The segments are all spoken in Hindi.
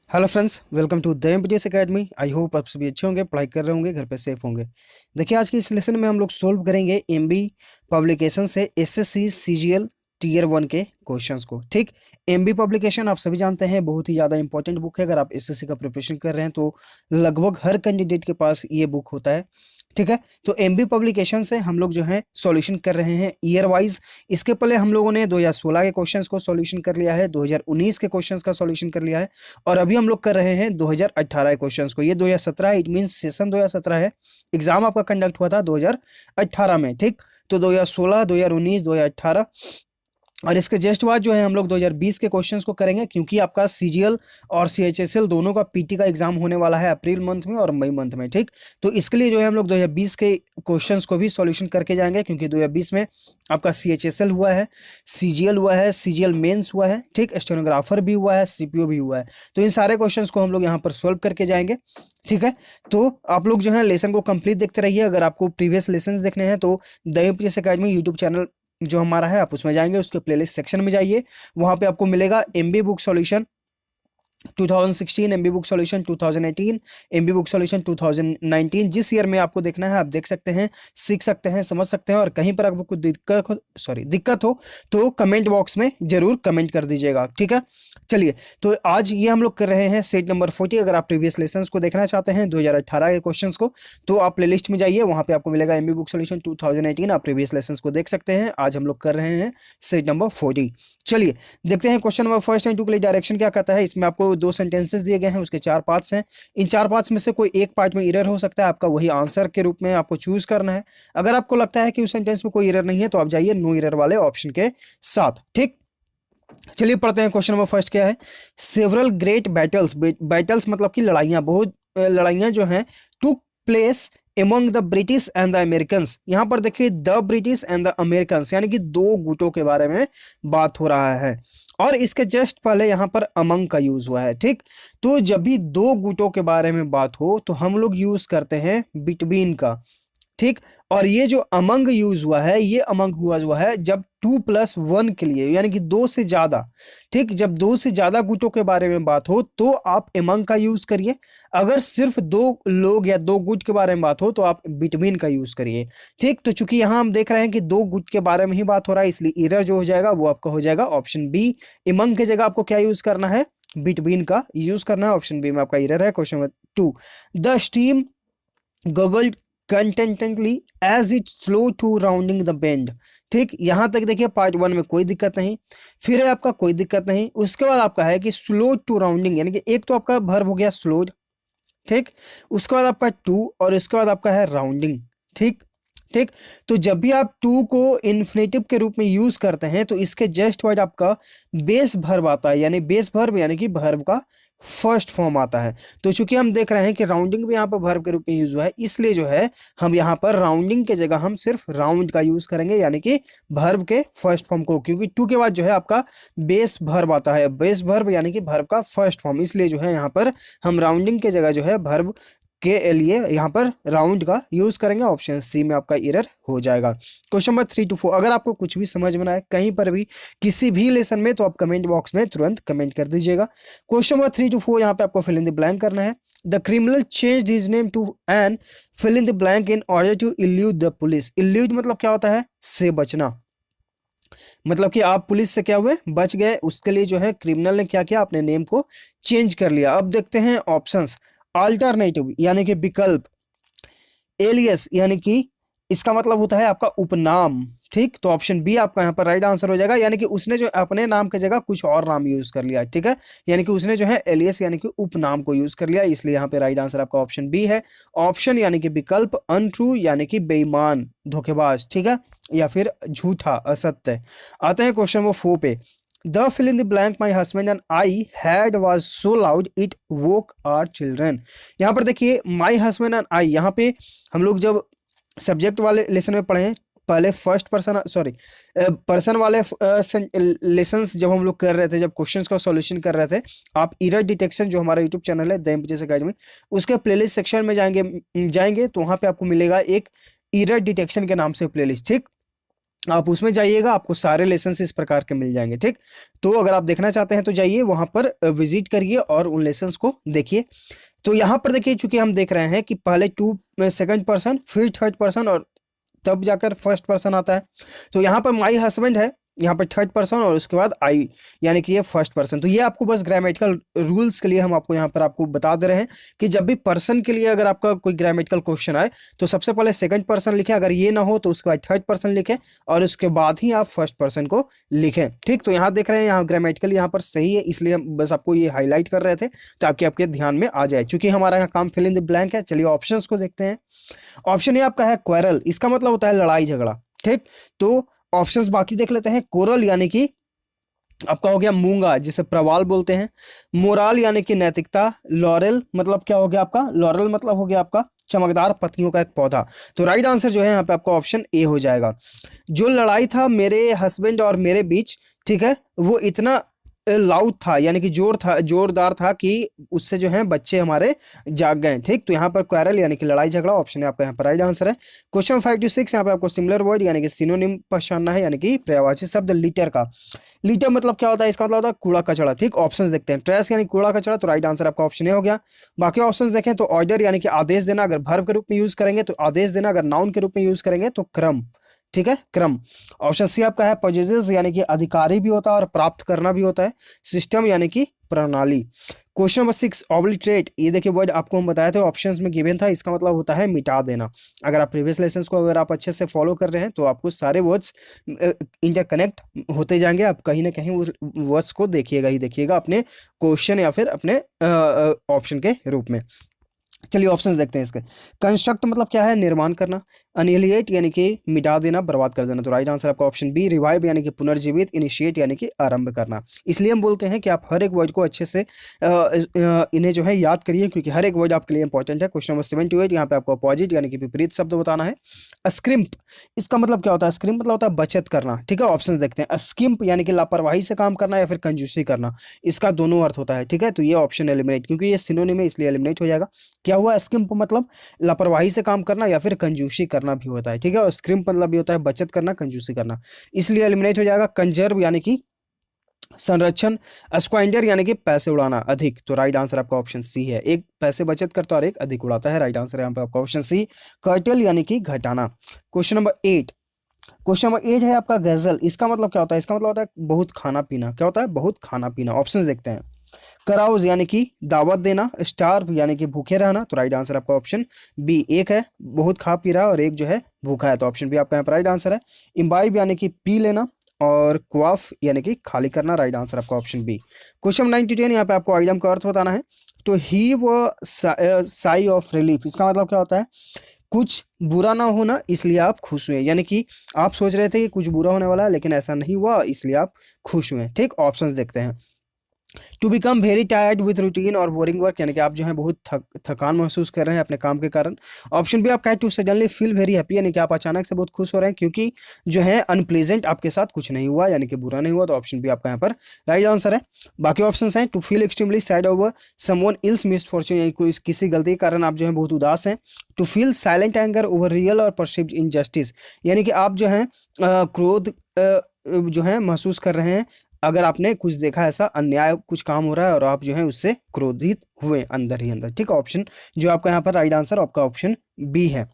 Hello friends, welcome to the MPTS academy. I hope आप सभी अच्छे होंगे, पढ़ाई कर रहे होंगे, घर पे सेफ होंगे। देखिए, आज के इस लेसन में हम लोग सोल्व करेंगे एमबी पब्लिकेशन से एसएससी सीजीएल टीयर 1 के क्वेश्चंस को। ठीक, एमबी पब्लिकेशन आप सभी जानते हैं बहुत ही ज़्यादा इंपॉर्टेंट बुक है। अगर आप एसएससी का प्रिपरेशन कर रहे हैं तो लगभग हर कैंडिडेट के पास ये बुक होता है। ठीक है, तो एमबी पब्लिकेशन से हम लोग जो है सॉल्यूशन कर रहे हैं ईयर वाइज। इसके पहले हम लोगों ने 2016 के क्वेश्चंस को सॉल्यूशन कर लिया है, 2019 के क्वेश्चंस का सॉल्यूशन कर लिया है, और अभी हम लोग कर रहे हैं 2018 के क्वेश्चंस को। ये 2017 इट मीन सेशन 2017 है। एग्जाम आपका कंडक्ट हुआ था 2018 में। ठीक, तो 2016, 2019, 2018 और इसके जस्ट बाद जो है हम लोग 2020 के क्वेश्चंस को करेंगे, क्योंकि आपका सीजीएल और सीएचएसएल दोनों का पीटी का एग्जाम होने वाला है अप्रैल मंथ में और मई मंथ में। ठीक, तो इसके लिए जो है हम लोग 2020 के क्वेश्चंस को भी सॉल्यूशन करके जाएंगे, क्योंकि 2020 में आपका सीएचएसएल हुआ है, सीजीएल हुआ है, सीजीएल मेंस हुआ है, ठीक, स्टेनोग्राफर भी हुआ है, सीपीओ भी हुआ है। तो इन सारे क्वेश्चंस को हम लोग यहाँ पर सोल्व करके जाएंगे। ठीक है, तो आप लोग जो है लेसन को कंप्लीट देखते रहिए। अगर आपको प्रीवियस लेसन देखने हैं तो the MPTS academy YouTube channel जो हमारा है, आप उसमें जाएंगे, उसके प्लेलिस्ट सेक्शन में जाइए, वहां पे आपको मिलेगा MB book solution 2016, MB book solution 2018, MB book solution 2019। जिस ईयर में आपको देखना है आप देख सकते हैं, सीख सकते हैं, समझ सकते हैं। और कहीं पर आपको कुछ दिक्कत हो तो कमेंट बॉक्स में जरूर कमेंट कर दीजिएगा। ठीक है, चलिए, तो आज ये हम लोग कर रहे हैं सेट नंबर 40। अगर आप प्रीवियस लेसन्स को देखना चाहते हैं 2018 के क्वेश्चंस को, तो आप प्लेलिस्ट में जाइए, वहां पे आपको मिलेगा एमबी बुक सॉल्यूशन 2018। आप प्रीवियस लेसन्स को देख सकते हैं। आज हम लोग कर रहे हैं सेट नंबर 40। चलिए देखते हैं question number first and two के लिए डायरेक्शन क्या कहता है। इसमें आपको दो सेंटेंसेस दिए गए हैं, उसके 4 पार्ट्स हैं। इन 4 पार्ट्स में से कोई एक पार्ट में एरर हो सकता है, आपका वही आंसर के रूप में आपको चूज करना है। अगर आपको लगता है कि उस सेंटेंस में कोई एरर नहीं है तो आप जाइए नो एरर वाले ऑप्शन के साथ। ठीक, चलिए पढ़ते हैं। क्वेश्चन नंबर फर्स्ट क्या है। सेवरल ग्रेट बैटल्स, बैटल्स मतलब कि लड़ाइयां, बहुत लड़ाइयां जो हैं, took place among the British and the Americans. यहां पर देखिए the British and the Americans, यानी कि दो गुटों के बारे में बात हो रहा है, और इसके जस्ट पहले यहां पर अमंग का यूज हुआ है। ठीक, तो जब भी दो गुटों के बारे में बात हो तो हम लोग यूज करते हैं बिटवीन का। ठीक, और ये जो अमंग यूज हुआ है, ये अमंग हुआ है जब 2+1 के लिए, यानी कि दो से ज्यादा। ठीक, जब दो से ज्यादा गुटों के बारे में बात हो तो आप अमंग का यूज करिए। अगर सिर्फ दो लोग या दो गुट के बारे में बात हो तो आप बिटवीन का यूज करिए। ठीक, तो चूंकि यहां हम देख रहे हैं कि दो गुट के बारे में ही बात हो रहा है, इसलिए एरर जो हो जाएगा वो आपका हो जाएगा ऑप्शन बी। अमंग की जगह आपको क्या यूज करना है, बिटवीन का यूज करना है। ऑप्शन बी में आपका एरर है। Question number 2, the stream gurgled contentedly as it slow to rounding the bend. ठीक, यहां तक देखिए पार्ट 1 में कोई दिक्कत नहीं, फिर है आपका कोई दिक्कत नहीं। उसके बाद आपका है कि स्लो टू राउंडिंग, यानी कि एक तो आपका वर्ब हो गया स्लोड, ठीक, उसके बाद आपका टू, और इसके बाद आपका है राउंडिंग। ठीक, ठीक, तो जब भी आप टू को इन्फिनेटिव के रूप में यूज करते हैं तो इसके जस्ट बाद आपका बेस वर्ब आता है, यानी बेस वर्ब यानी कि वर्ब का फर्स्ट फॉर्म आता है। तो चूंकि हम देख रहे हैं कि राउंडिंग भी यहाँ पर वर्ब के रूप में यूज हुआ है, इसलिए जो है हम यहाँ पर राउंडिंग के जगह हम सिर्फ राउंड का यूज करेंगे, यानी कि वर्ब के फर्स्ट फॉर्म को, क्योंकि टू के बाद जो है आपका बेस वर्ब आता है, बेस वर्ब यानी कि वर्ब का फर्स्ट फॉर्म, इसलिए जो है यहाँ पर हम राउंडिंग के जगह जो है वर्ब के लिए यहाँ पर राउंड का यूज करेंगे। ऑप्शन सी में आपका एरर हो जाएगा। क्वेश्चन नंबर 3 to 4, अगर आपको कुछ भी समझ में आए कहीं पर भी किसी भी लेसन में तो आप कमेंट बॉक्स में तुरंत कमेंट कर दीजिएगा। क्वेश्चन नंबर 3 to 4 यहाँ पे आपको फिल इन द ब्लैंक करना है। The criminal changed his name to an fill in the blank in order to elude the police. Elude मतलब क्या होता है, से बचना, मतलब कि आप पुलिस से क्या हुए, बच गए। उसके लिए जो है क्रिमिनल ने क्या किया, अपने नेम को चेंज कर लिया। अब देखते हैं ऑप्शंस। अल्टरनेटिव यानी कि विकल्प, एलियस यानी कि इसका मतलब होता है आपका उपनाम। ठीक, तो ऑप्शन बी आपका यहाँ पर राइट आंसर हो जाएगा, यानी कि उसने जो अपने नाम की जगह कुछ और नाम यूज कर लिया। ठीक है, यानी कि उसने जो है एलियस यानी कि उपनाम को यूज कर लिया, इसलिए यहाँ पे राइट आंसर आपका ऑप्शन बी है। ऑप्शन यानी कि विकल्प अनट्रू यानी कि बेईमान, धोखेबाज, ठीक है, या फिर झूठा, असत्य। आते हैं क्वेश्चन नंबर 4 पे। The fill in the blank my husband and I had was so loud it woke our children. यहाँ पर देखिए माई हस्बैंड एंड आई, यहाँ पे हम लोग जब सब्जेक्ट वाले लेसन में पढ़े हैं, पहले फर्स्ट पर्सन पर्सन वाले लेसन्स जब हम लोग कर रहे थे, जब क्वेश्चंस का सॉल्यूशन कर रहे थे, आप एरर डिटेक्शन जो हमारा यूट्यूब चैनल है द एमपीटीएस एकेडमी, उसके प्लेलिस्ट सेक्शन में जाएंगे तो वहाँ पे आपको मिलेगा एक एरर डिटेक्शन के नाम से प्लेलिस्ट। ठीक, आप उसमें जाइएगा, आपको सारे लेसन इस प्रकार के मिल जाएंगे। ठीक, तो अगर आप देखना चाहते हैं तो जाइए वहां पर विजिट करिए और उन लेसन्स को देखिए। तो यहाँ पर देखिए, चूंकि हम देख रहे हैं कि पहले टू सेकंड पर्सन, फिर थर्ड पर्सन और तब जाकर फर्स्ट पर्सन आता है। तो यहाँ पर माई हस्बैंड है, यहाँ पर थर्ड पर्सन और उसके बाद आई, यानी कि ये फर्स्ट पर्सन। तो ये आपको बस ग्रामेटिकल रूल्स के लिए हम आपको यहाँ पर आपको बता दे रहे हैं कि जब भी पर्सन के लिए अगर आपका कोई ग्रामेटिकल क्वेश्चन आए तो सबसे पहले सेकंड पर्सन लिखें, अगर ये ना हो तो उसके बाद थर्ड पर्सन लिखें और उसके बाद ही आप फर्स्ट पर्सन को लिखें। ठीक, तो यहाँ देख रहे हैं यहाँ ग्रामेटिकल यहाँ पर सही है, इसलिए हम बस आपको ये हाईलाइट कर रहे थे ताकि आपके ध्यान में आ जाए। चूंकि हमारा यहाँ काम फिल इन द ब्लैंक है। चलिए ऑप्शंस को देखते हैं। ऑप्शन ए आपका है क्वेरल, इसका मतलब होता है लड़ाई झगड़ा। ठीक, तो ऑप्शंस बाकी देख लेते हैं। कोरल यानी कि आपका हो गया मूंगा, जिसे प्रवाल बोलते हैं। मोराल यानी कि नैतिकता। लॉरेल मतलब क्या हो गया आपका, लॉरेल मतलब हो गया आपका चमकदार पत्तियों का एक पौधा। तो राइट आंसर जो है यहाँ पे आपका ऑप्शन ए हो जाएगा। जो लड़ाई था मेरे हस्बैंड और मेरे बीच, ठीक है, वो इतना लाउड था, यानी कि जोरदार था कि उससे जो है बच्चे हमारे जाग गए। ठीक, तो यहाँ पर क्वारल यानी कि लड़ाई झगड़ा, ऑप्शन है आपका यहाँ पर राइट आंसर है। क्वेश्चन 5 to 6 यहाँ पे आपको सिमिलर वर्ड यानी कि सिनोनिम पहचानना है, यानी कि पर्यायवाची शब्द लीटर का। लीटर मतलब क्या होता है, इसका मतलब होता है कूड़ा कचरा। ठीक, ऑप्शंस देखते हैं। ट्रैश यानी कूड़ा कचरा, तो राइट आंसर आपका ऑप्शन ए हो गया। बाकी ऑप्शंस देखें तो ऑर्डर यानी कि आदेश देना, अगर वर्ब के रूप में यूज करेंगे तो आदेश देना, अगर नाउन के रूप में यूज करेंगे तो क्रम। ठीक है, क्रम। ऑप्शन सी आपका है पोजेसेस यानी कि अधिकारी भी होता है और प्राप्त करना भी होता है। सिस्टम यानी कि प्रणाली। क्वेश्चन नंबर 6 ऑब्लिटरेट, ये देखिए वर्ड आपको हम बताए थे, ऑप्शंस में गिवन था, इसका मतलब होता है मिटा देना। अगर आप प्रीवियस लेसन्स को अगर आप अच्छे से फॉलो कर रहे हैं तो आपको सारे वर्ड्स इंटरकनेक्ट होते जाएंगे। आप कहीं ना कहीं उस वर्ड्स को देखिएगा ही देखिएगा अपने क्वेश्चन या फिर अपने ऑप्शन के रूप में। चलिए ऑप्शंस देखते हैं इसके। कंस्ट्रक्ट मतलब क्या है, निर्माण करना। अनिहिलेट यानी कि मिटा देना, बर्बाद कर देना, तो राइट आंसर आपका ऑप्शन बी। रिवाइव यानी कि पुनर्जीवित। इनिशिएट यानी कि आरंभ करना। इसलिए हम बोलते हैं कि आप हर एक वर्ड को अच्छे से इन्हें जो है याद करिए, क्योंकि हर एक वर्ड आपके लिए इंपॉर्टेंट है। क्वेश्चन नंबर 7 to 8 यहाँ पे आपको अपोजिट यानी कि विपरीत शब्द बताना है। स्क्रिम्प, इसका मतलब क्या होता है, स्क्रिम्प मतलब होता है बचत करना। ठीक है, ऑप्शन देखते हैं। स्किम्प यानी कि लापरवाही से काम करना या फिर कंजूसी करना, इसका दोनों अर्थ होता है। ठीक है, तो ये ऑप्शन एलिमिनेट, क्योंकि ये सिनोनिम है इसलिए एलिमिनेट हो जाएगा। क्या हुआ, स्किम्प मतलब लापरवाही से काम करना या फिर कंजूसी करना भी होता है। ठीक है, और स्क्रिम्प मतलब भी होता है बचत करना, कंजूसी करना, इसलिए एलिमिनेट हो जाएगा। कंजर्व यानी कि संरक्षण। स्क्वाइंडर यानी कि पैसे उड़ाना, अधिक, तो राइट आंसर आपका ऑप्शन सी है। एक पैसे बचत करता है और एक अधिक उड़ाता है, राइट आंसर यहाँ पे आपका ऑप्शन सी। कर्टल यानी कि घटाना। क्वेश्चन नंबर 8, क्वेश्चन नंबर 8 है आपका गजल, इसका मतलब क्या होता है, इसका मतलब होता है बहुत खाना पीना। क्या होता है, बहुत खाना पीना। ऑप्शंस देखते हैं। कराउज यानी कि दावत देना। स्टार्व यानी कि भूखे रहना, तो राइट आंसर आपका ऑप्शन बी। एक है बहुत खा पी रहा और एक जो है भूखा है, तो ऑप्शन बी आपका यहाँ पर राइट आंसर है। इम्बाइब यानी कि पी लेना और क्वाफ यानी कि खाली करना, राइट आंसर आपका ऑप्शन बी। क्वेश्चन 9 to 10 यहाँ पे आपको आइटम का अर्थ बताना है। तो ही वो साई ऑफ रिलीफ, इसका मतलब क्या होता है, कुछ बुरा ना होना इसलिए आप खुश हुए, यानी कि आप सोच रहे थे कि कुछ बुरा होने वाला है लेकिन ऐसा नहीं हुआ इसलिए आप खुश हुए। ठीक, ऑप्शंस देखते हैं। To become very tired with routine और बोरिंग वर्क, यानी कि आप जो है बहुत थकान महसूस कर रहे हैं अपने काम के कारण। ऑप्शन बी आपका है to suddenly feel very happy, यानी कि आप अचानक से बहुत खुश हो रहे हैं क्योंकि जो है अनप्लेजेंट आपके साथ कुछ नहीं हुआ, यानी कि बुरा नहीं हुआ, तो ऑप्शन बी आपका यहाँ पर राइट आंसर है। बाकी ऑप्शन हैं to feel extremely sad over someone else misfortune, यानी कोई किसी गलती के कारण आप जो है बहुत उदास हैं। To feel silent anger over real और परसिव्ड इनजस्टिस, यानी कि आप जो है क्रोध जो है महसूस कर रहे हैं अगर आपने कुछ देखा ऐसा अन्याय कुछ काम हो रहा है और आप जो है उससे क्रोधित हुए अंदर ही अंदर। ठीक, ऑप्शन जो आपका यहाँ पर राइट आंसर आपका ऑप्शन बी है।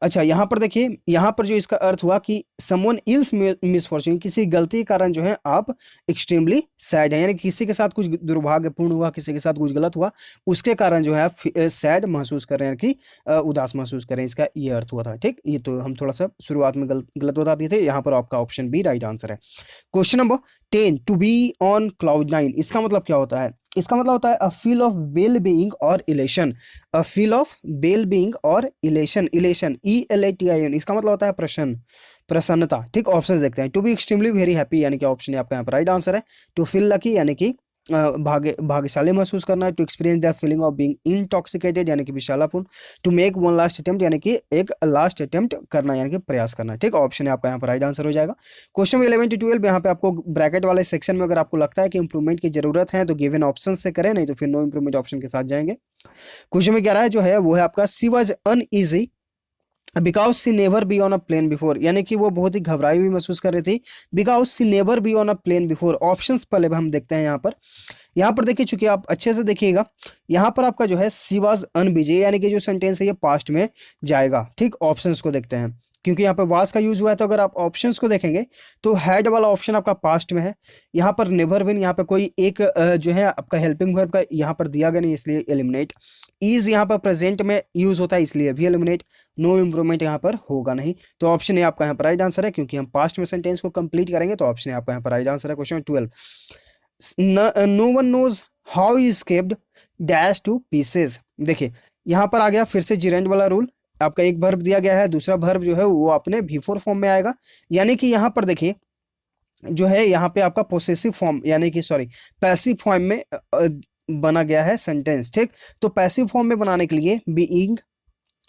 अच्छा, यहाँ पर देखिए, यहाँ पर जो इसका अर्थ हुआ कि समवन इल्स मिसफॉर्चून, किसी गलती के कारण जो है आप एक्सट्रीमली सैड है, यानी किसी के साथ कुछ दुर्भाग्यपूर्ण हुआ, किसी के साथ कुछ गलत हुआ, उसके कारण जो है आप सैड महसूस कर रहे हैं कि उदास महसूस कर रहे हैं, इसका ये अर्थ हुआ था। ठीक, ये तो हम थोड़ा सा शुरुआत में गलत बता दिए थे, यहाँ पर आपका ऑप्शन बी राइट आंसर है। Question number 10 to be on cloud 9, इसका मतलब क्या होता है, इसका मतलब होता है a feel of well being और elation. A feel of well being और इलेशन, इलेशन ELATION, इसका मतलब होता है प्रसन्न, प्रसन्नता। ठीक, ऑप्शंस देखते हैं। To be extremely very happy, यानी कि ऑप्शन आपका यहाँ पर राइट आंसर है। टू फील लकी यानी कि भाग्यशाली महसूस करना है। To experience the feeling of being intoxicated, यानी कि विशालापूर्ण। To make one last attempt, यानी कि एक लास्ट अटेम्प्ट करना, यानी कि प्रयास करना। ठीक, ऑप्शन है आपका यहाँ पर राइट आंसर हो जाएगा। क्वेश्चन 11 to 12 यहाँ पे आपको ब्रैकेट वाले सेक्शन में अगर आपको लगता है कि इंप्रूवमेंट की जरूरत है तो गिवन ऑप्शन से करें, नहीं तो फिर नो इंप्रूवमेंट ऑप्शन के साथ जाएंगे। क्वेश्चन में 11 जो है वो है आपका she was uneasy because she never be on a plane before, यानी कि वो बहुत ही घबराई हुई महसूस कर रही थी। Because she never be on a plane before, options पहले हम देखते हैं यहाँ पर। यहाँ पर देखिए, चूंकि आप अच्छे से देखिएगा, यहाँ पर आपका जो है सी वॉज अनबिजी, यानी कि जो सेंटेंस है ये पास्ट में जाएगा। ठीक, ऑप्शंस को देखते हैं, क्योंकि यहाँ पर वाज का यूज हुआ है, तो अगर आप ऑप्शंस को देखेंगे तो हैड वाला ऑप्शन आपका पास्ट में है। यहाँ पर नेवर बिन, यहाँ पे कोई एक जो है आपका हेल्पिंग वर्ब का यहाँ पर दिया गया नहीं, इसलिए एलिमिनेट। इज यहाँ पर प्रेजेंट में यूज होता है, इसलिए भी एलिमिनेट। नो इम्प्रूवमेंट यहाँ पर होगा नहीं, तो ऑप्शन ए आपका यहाँ पर राइट आंसर है, क्योंकि हम पास्ट में सेंटेंस को कंप्लीट करेंगे, तो ऑप्शन ए आपका यहाँ पर राइट आंसर है। Question 12, no one knows how he escaped dash to pieces. देखिए यहाँ पर आ गया फिर से जिरेंड वाला रूल, आपका एक वर्ब दिया गया है, दूसरा वर्ब जो है वो अपने V4 फॉर्म में आएगा, यानी कि यहाँ पर देखिए जो है यहाँ पे आपका पोसेसिव फॉर्म, यानी कि सॉरी पैसिव फॉर्म में बना गया है सेंटेंस। ठीक, तो पैसिव फॉर्म में बनाने के लिए बीइंग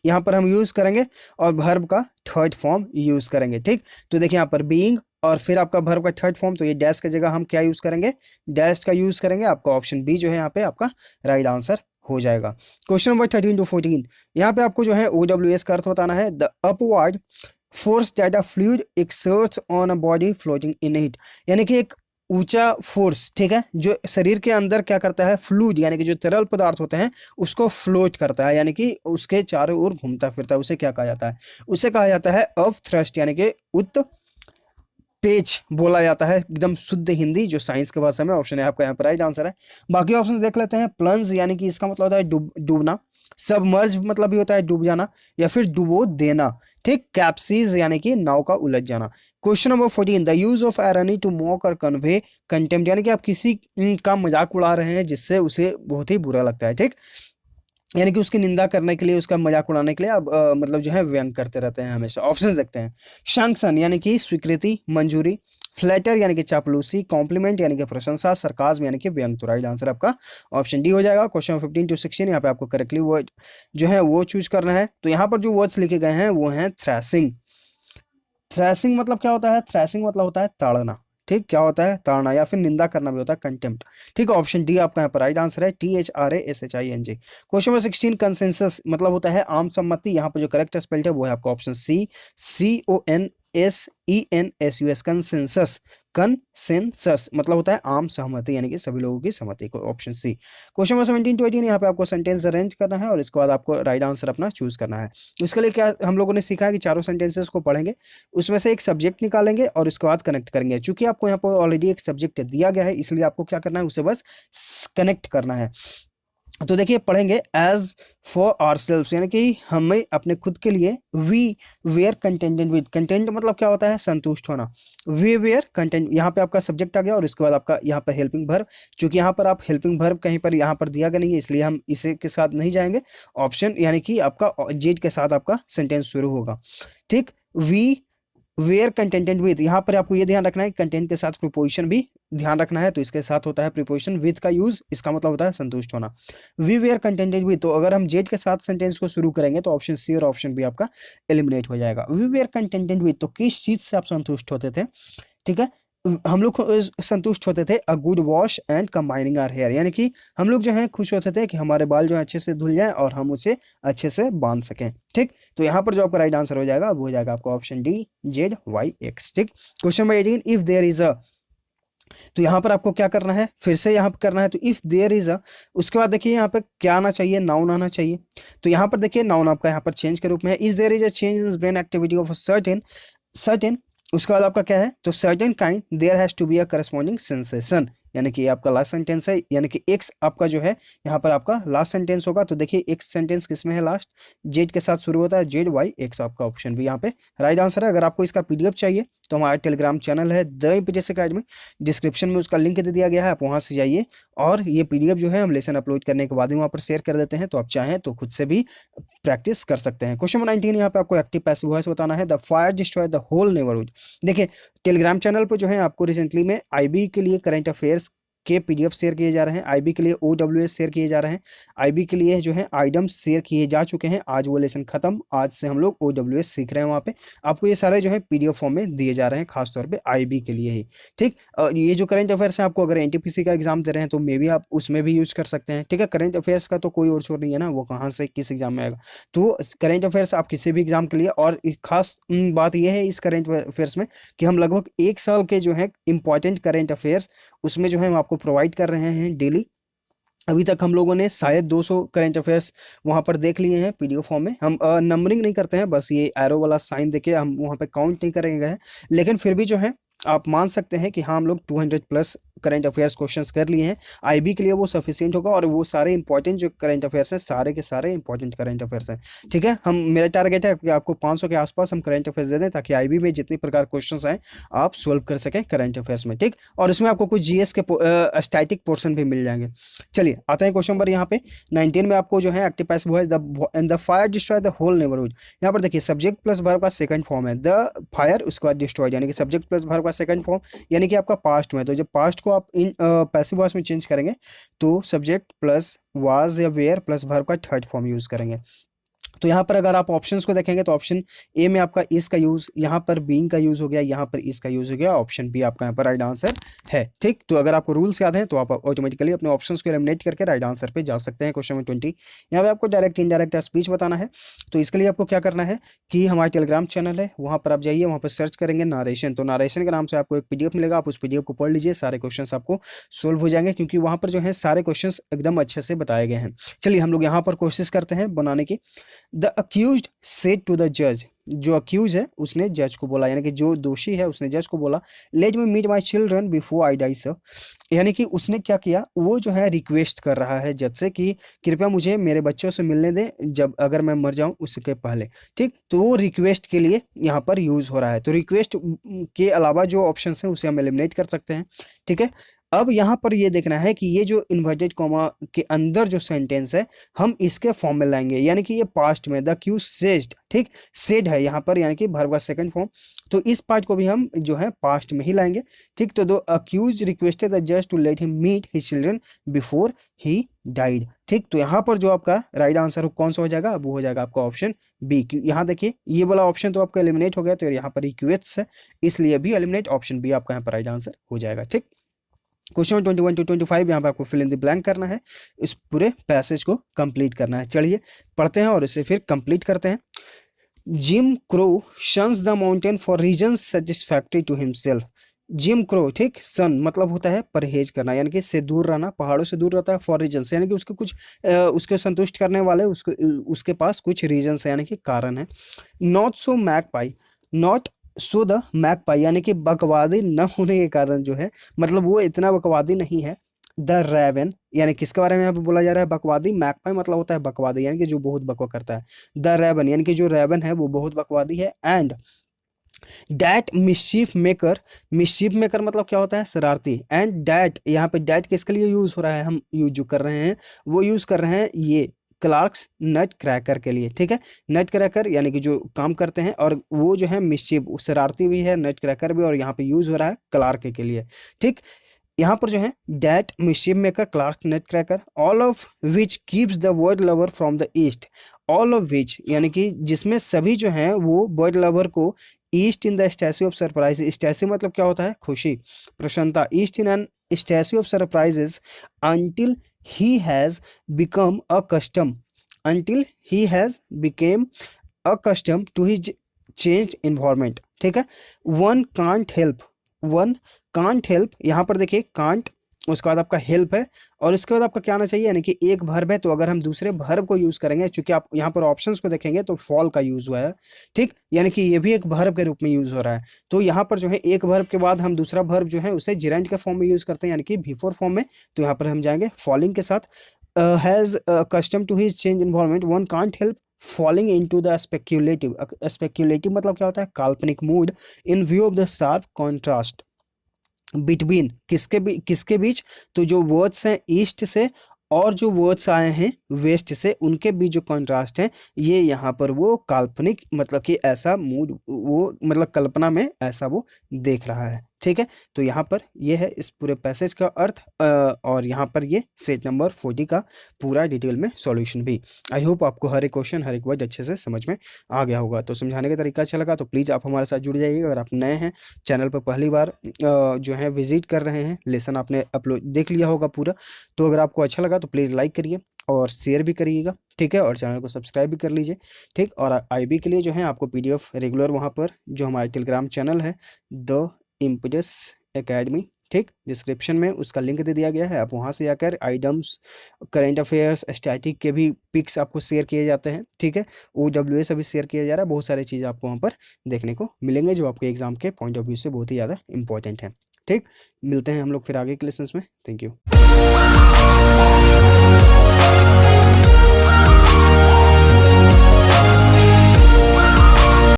यहाँ पर हम यूज करेंगे, और वर्ब का थर्ड फॉर्म यूज करेंगे। ठीक, तो देखिए यहाँ पर बीइंग और फिर आपका वर्ब का थर्ड फॉर्म, तो ये डैश की जगह हम क्या यूज करेंगे, डैश का यूज करेंगे। आपका ऑप्शन बी जो है यहाँ पे आपका राइट आंसर हो जाएगा। क्वेश्चन नंबर 13 टू 14, यहाँ पे आपको जो है OWS का अर्थ बताना है। The upward force that a fluid exerts on a body floating in it, यानी कि एक ऊंचा फोर्स, ठीक है, जो शरीर के अंदर क्या करता है, फ्लूइड यानी कि जो तरल पदार्थ होते हैं उसको फ्लोट करता है, यानी कि उसके चारों ओर घूमता फिरता है, उसे क्या कहा जाता है, उसे कहा जाता है अप थ्रस्ट, यानी कि पेच बोला जाता है, एकदम शुद्ध हिंदी जो साइंस के भाषा में। ऑप्शन है आपका यहाँ पर राइट आंसर है। बाकी ऑप्शन देख लेते हैं। प्लंज यानी कि इसका मतलब होता है डूबना। सबमर्ज मतलब भी होता है डूब जाना या फिर डुबो देना। ठीक, कैप्सीज यानी कि नाव का उलझ जाना। Question number 14, the use of irony to mock और कन्वे कंटेम्प्ट, यानी कि आप किसी का मजाक उड़ा रहे हैं जिससे उसे बहुत ही बुरा लगता है। ठीक, यानी कि उसकी निंदा करने के लिए, उसका मजाक उड़ाने के लिए आप मतलब जो है व्यंग करते रहते हैं हमेशा। ऑप्शन देखते हैं। शंक्शन यानी कि स्वीकृति, मंजूरी। फ्लैटर यानी कि चापलूसी। कॉम्प्लीमेंट यानी कि प्रशंसा। सरकाज्म यानी कि व्यंग। तो राइट आंसर आपका ऑप्शन डी हो जाएगा। क्वेश्चन 15 टू 16, यहाँ पे आपको करेक्टली वर्ड जो है वो चूज करना है। तो यहाँ पर जो वर्ड्स लिखे गए हैं वो हैं थ्रैशिंग। थ्रैशिंग मतलब क्या होता है, थ्रैशिंग मतलब होता है ताड़ना। ठीक, क्या होता है, ताड़ना, या फिर निंदा करना भी होता है, कंटेम्प्ट। ठीक, ऑप्शन डी आपका यहाँ पर राइट आंसर है, THRASHING। क्वेश्चन नंबर 16, कंसेंसस मतलब होता है आम सम्मति। यहाँ पर जो करेक्ट स्पेल्ड है वो है आपका option C, CONSENSUS, consensus. Consensus मतलब होता है आम सहमति, यानी कि सभी लोगों की सहमति को। Option C. Question number 17 to 18, यहाँ पे आपको सेंटेंस अरेंज करना है और इसके बाद आपको राइट आंसर अपना चूज करना है। उसके लिए क्या हम लोगों ने सीखा है कि चारों सेंटेंसेस को पढ़ेंगे, उसमें से एक सब्जेक्ट निकालेंगे और उसके बाद कनेक्ट करेंगे। चूंकि आपको यहाँ पर ऑलरेडी एक सब्जेक्ट दिया गया है, इसलिए आपको क्या करना है, उसे बस कनेक्ट करना है। तो देखिए पढ़ेंगे एज फॉर आवर सेल्फ, यानी कि हमें अपने खुद के लिए। We were contented with, content मतलब क्या होता है, संतुष्ट होना। वी वेयर कंटेंट, यहाँ पे आपका सब्जेक्ट आ गया और इसके बाद आपका यहाँ पर हेल्पिंग वर्ब। चूंकि यहाँ पर आप हेल्पिंग वर्ब कहीं पर यहाँ पर दिया गया नहीं है, इसलिए हम इसे के साथ नहीं जाएंगे। ऑप्शन यानी कि आपका जेड के साथ आपका सेंटेंस शुरू होगा। ठीक, वी वेयर कंटेंटेड विद, यहाँ पर आपको ये ध्यान रखना है कंटेंट के साथ प्रीपोजिशन भी ध्यान रखना है, तो इसके साथ होता है प्रीपोजिशन विद का यूज, इसका मतलब होता है संतुष्ट होना। वी वेयर कंटेंटेड विद, तो अगर हम जेड के साथ सेंटेंस को शुरू करेंगे तो ऑप्शन सी और ऑप्शन बी आपका एलिमिनेट हो जाएगा। वी वेयर कंटेंटेड विद, तो किस चीज से आप संतुष्ट होते थे, ठीक है, हम लोग संतुष्ट होते थे a good wash and combining our hair, यानी कि हम लोग जो है खुश होते थे कि हमारे बाल जो है अच्छे से धुल जाएं और हम उसे अच्छे से बांध सकें। ठीक, तो यहाँ पर जो आपका राइट आंसर हो जाएगा वो हो जाएगा आपका ऑप्शन डी, ZYX। ठीक, question number 18, if there is a, तो यहाँ पर आपको क्या करना है, फिर से यहाँ पर करना है। तो इफ देयर इज अ, उसके बाद देखिए यहाँ पे क्या आना चाहिए, नाउन आना चाहिए। तो यहाँ पर देखिए नाउन आपका यहाँ पर चेंज के रूप में है। Is there is a change in brain activity of a certain, certain, उसके बाद आपका क्या है, तो certain kind there has to be a corresponding sensation, यानी कि ये आपका लास्ट सेंटेंस है, यानी कि एक्स आपका जो है यहाँ पर आपका लास्ट सेंटेंस होगा। तो देखिए एक्स सेंटेंस किस में है, लास्ट, जेड के साथ शुरू होता है, ZYX आपका ऑप्शन भी यहाँ पे राइट आंसर है। अगर आपको इसका PDF चाहिए तो हमारा टेलीग्राम चैनल है द एपीजेस अकेडमी, डिस्क्रिप्शन में उसका लिंक दे दिया गया है, आप वहाँ से जाइए और ये PDF जो है हम लेसन अपलोड करने के बाद ही वहाँ पर शेयर कर देते हैं, तो आप चाहें तो खुद से भी प्रैक्टिस कर सकते हैं। क्वेश्चन नंबर 19, यहाँ पे आपको एक्टिव पैसिव वॉइस बताना है। The fire destroy the whole neighbourhood, देखिए टेलीग्राम चैनल पर जो है आपको रिसेंटली में IB के लिए करंट अफेयर्स के PDF शेयर किए जा रहे हैं, IB के लिए OWS शेयर किए जा रहे हैं, IB के लिए जो है आइटम्स शेयर किए जा चुके हैं। आज वो लेसन खत्म, आज से हम लोग OWS सीख रहे हैं। वहाँ पे आपको ये सारे जो है PDF फॉर्म में दिए जा रहे हैं, खासतौर पे IB के लिए ही। ठीक, ये जो करंट अफेयर्स है, आपको अगर NTPC का एग्जाम दे रहे हैं तो मे भी आप उसमें भी यूज कर सकते हैं। ठीक है, करंट अफेयर्स का तो कोई और छोर नहीं है ना, वो कहाँ से किस एग्जाम में आएगा। तो करंट अफेयर्स आप किसी भी एग्जाम के लिए, और खास बात यह है इस करंट अफेयर्स में कि हम लगभग 1 साल के जो है इंपॉर्टेंट करंट अफेयर्स उसमें जो है हम आपको प्रोवाइड कर रहे हैं डेली। अभी तक हम लोगों ने शायद 200 करंट अफेयर्स वहाँ पर देख लिए हैं PDF फॉर्म में। हम नंबरिंग नहीं करते हैं, बस ये एरो वाला साइन देके हम वहाँ पे काउंट नहीं करेंगे, लेकिन फिर भी जो है आप मान सकते हैं कि हाँ हम लोग 200 प्लस करंट अफेयर्स क्वेश्चंस कर लिए हैं। IB के लिए वो सफिशिएंट होगा, और वो सारे इंपॉर्टेंट जो करंट अफेयर्स हैं, सारे के सारे इंपॉर्टेंट करंट अफेयर्स हैं। ठीक है, हम मेरा टारगेट है कि आपको 500 के आसपास हम करंट अफेयर्स दे दें, ताकि IB में जितनी प्रकार क्वेश्चंस आए आप सोल्व कर सकें करंट अफेयर्स में। ठीक, और इसमें आपको कुछ GS के स्टैटिक पोर्शन भी मिल जाएंगे। चलिए आते हैं क्वेश्चन नंबर यहाँ पे 19 में। आपको जो है active passive voice the fire destroy the whole neighbourhood. यहाँ पर देखिए सब्जेक्ट प्लस वर्ब का सेकंड फॉर्म है द फायर, उसके बाद डिस्ट्रॉय, यानी कि सब्जेक्ट प्लस वर्ब का सेकंड फॉर्म, यानी कि आपका पास्ट में। तो जब पास्ट को आप इन पैसिव वॉइस में चेंज करेंगे तो सब्जेक्ट प्लस वाज या वेयर प्लस वर्ब का थर्ड फॉर्म यूज करेंगे। तो यहाँ पर अगर आप ऑप्शंस को देखेंगे तो ऑप्शन ए में आपका इस का यूज, यहाँ पर बीइंग का यूज हो गया, यहाँ पर इस का यूज हो गया, ऑप्शन बी आपका यहाँ पर राइट आंसर है। ठीक, तो अगर आपको रूल्स याद हैं तो आप ऑटोमेटिकली अपने ऑप्शंस को एलिमिनेट करके राइट आंसर पे जा सकते हैं। क्वेश्चन नंबर 20, यहाँ पे आपको डायरेक्ट इनडायरेक्ट स्पीच बताना है। तो इसके लिए आपको क्या करना है कि हमारा टेलीग्राम चैनल है, वहाँ पर आप जाइए, वहाँ पर सर्च करेंगे नारेशन, तो नारेशन के नाम से आपको एक PDF मिलेगा, आप उस PDF को पढ़ लीजिए, सारे क्वेश्चन आपको सोल्व हो जाएंगे, क्योंकि वहाँ पर जो है सारे क्वेश्चन एकदम अच्छे से बताए गए हैं। चलिए हम लोग यहाँ पर कोशिश करते हैं बनाने की। The accused said to the जज, जो अक्यूज है उसने जज को बोला, यानी कि जो दोषी है उसने जज को बोला, let me meet my children before I die sir, यानी कि उसने क्या किया, वो जो है रिक्वेस्ट कर रहा है जज से कि कृपया मुझे मेरे बच्चों से मिलने दें जब अगर मैं मर जाऊं उसके पहले। ठीक, तो वो रिक्वेस्ट के लिए यहाँ पर यूज हो रहा है। तो रिक्वेस्ट के अलावा जो ऑप्शन है उसे हम एलिमिनेट कर सकते हैं। ठीक है, अब यहाँ पर ये देखना है कि ये जो इन्वर्टेड कॉमा के अंदर जो सेंटेंस है हम इसके फॉर्म में लाएंगे, यानी कि ये पास्ट में द अक्यूज सेड, ठीक, सेड है यहाँ पर, यानी कि वर्ब का सेकंड फॉर्म, तो इस पार्ट को भी हम जो है पास्ट में ही लाएंगे। ठीक, तो द अक्यूज रिक्वेस्टेड द जज to let him meet his children before he died. ठीक, तो यहाँ पर जो आपका राइट आंसर कौन सा हो जाएगा, वो हो जाएगा आपका ऑप्शन बी। यहाँ देखिए ये वाला ऑप्शन तो आपका एलिमिनेट हो गया, तो यहाँ पर रिक्वेस्ट है इसलिए भी एलिमिनेट, ऑप्शन बी आपका यहाँ पर राइट आंसर हो जाएगा। ठीक, क्वेश्चन 21 to 25 यहाँ पे आपको फिल इन द ब्लैंक करना है, इस पूरे पैसेज को कंप्लीट करना है। चलिए पढ़ते हैं और इसे फिर कंप्लीट करते हैं। Jim Crow shuns the mountain for reason satisfactory to himself. Jim Crow, ठीक, सन मतलब होता है परहेज करना, यानी कि से दूर रहना, पहाड़ों से दूर रहता है, फॉर रीजन यानी कि उसके कुछ उसके संतुष्ट करने वाले उसके पास कुछ रीजन है, यानी कि कारण है। Not so magpie, not so the magpie, यानी कि बकवादी न होने के कारण जो है, मतलब वो इतना बकवादी नहीं है। द रैवन, यानी किसके बारे में यहाँ पे बोला जा रहा है, बकवादी। मैगपाई मतलब होता है बकवादी, यानी कि जो बहुत बकवा करता है। द रैवन, यानी कि जो रैवन है वो बहुत बकवादी है। And that mischief maker, mischief maker मतलब क्या होता है, शरारती। एंड डैट, यहाँ पे डैट किसके लिए यूज हो रहा है, हम यूज जो कर रहे हैं वो यूज कर रहे हैं ये क्लार्क्स नट क्रैकर के लिए। ठीक है, नट क्रैकर यानी कि जो काम करते हैं, और वो जो है मिस्चीफ शरारती भी है, नट क्रैकर भी, और यहाँ पे यूज हो रहा है क्लार्क के लिए। ठीक, यहाँ पर जो है that mischief maker Clark nut cracker, all of which keeps the world lover from the east. All of which यानी कि जिसमें सभी जो है वो वर्ल्ड लवर को east in the statue of surprise, statue मतलब क्या होता है, खुशी, प्रसन्नता, east in an statue of surprises until he has become accustomed, until he has became accustomed to his changed environment। ठीक है, one can't help, one can't help, यहाँ पर देखिए can't, उसके बाद आपका हेल्प है, और इसके बाद आपका क्या आना चाहिए, यानी कि एक वर्ब है, तो अगर हम दूसरे वर्ब को यूज करेंगे, चूंकि आप यहाँ पर ऑप्शंस को देखेंगे तो फॉल का यूज हुआ है। ठीक, यानी कि ये भी एक वर्ब के रूप में यूज हो रहा है। तो यहाँ पर जो है एक वर्ब के बाद हम दूसरा वर्ब जो है उसे जिरेंट के फॉर्म में यूज करते हैं, यानी कि बिफोर फॉर्म में। तो यहाँ पर हम जाएंगे फॉलिंग के साथ, has custom to his change environment, one can't help falling into the speculative, speculative मतलब क्या होता है, काल्पनिक mood, in view of the sharp contrast between, किसके बीच, तो जो वर्ड्स हैं ईस्ट से और जो वर्ड्स आए हैं वेस्ट से, उनके बीच जो कॉन्ट्रास्ट है, ये यहाँ पर वो काल्पनिक मतलब कि ऐसा मूड, वो मतलब कल्पना में ऐसा वो देख रहा है। ठीक है। तो यहाँ पर ये है इस पूरे पैसेज का अर्थ और यहाँ पर ये सेट नंबर 40 का पूरा डिटेल में सॉल्यूशन भी। आई होप आपको हर एक क्वेश्चन हर एक वर्ड अच्छे से समझ में आ गया होगा। तो समझाने का तरीका अच्छा लगा तो प्लीज़ आप हमारे साथ जुड़ जाइए। अगर आप नए हैं चैनल पर पहली बार जो है विजिट कर रहे हैं, लेसन आपने अपलोड देख लिया होगा पूरा, तो अगर आपको अच्छा लगा तो प्लीज़ लाइक करिए और शेयर भी करिएगा, ठीक है, और चैनल को सब्सक्राइब भी कर लीजिए, ठीक। और आईबी के लिए जो है आपको पीडीएफ रेगुलर वहाँ पर जो हमारा टेलीग्राम चैनल है द इम्पजस एकेडमी, ठीक, डिस्क्रिप्शन में उसका लिंक दे दिया गया है। आप वहाँ से आकर आइटम्स, करेंट अफेयर्स, स्टैटिक के भी पिक्स आपको शेयर किए जाते हैं, ठीक है। OWS अभी शेयर किया जा रहा है। बहुत सारी चीज़ आपको वहाँ पर देखने को मिलेंगे जो आपके एग्जाम के पॉइंट ऑफ व्यू से बहुत ही ज़्यादा इंपॉर्टेंट है, ठीक। मिलते हैं हम लोग फिर आगे के लेसन्स में। Thank you.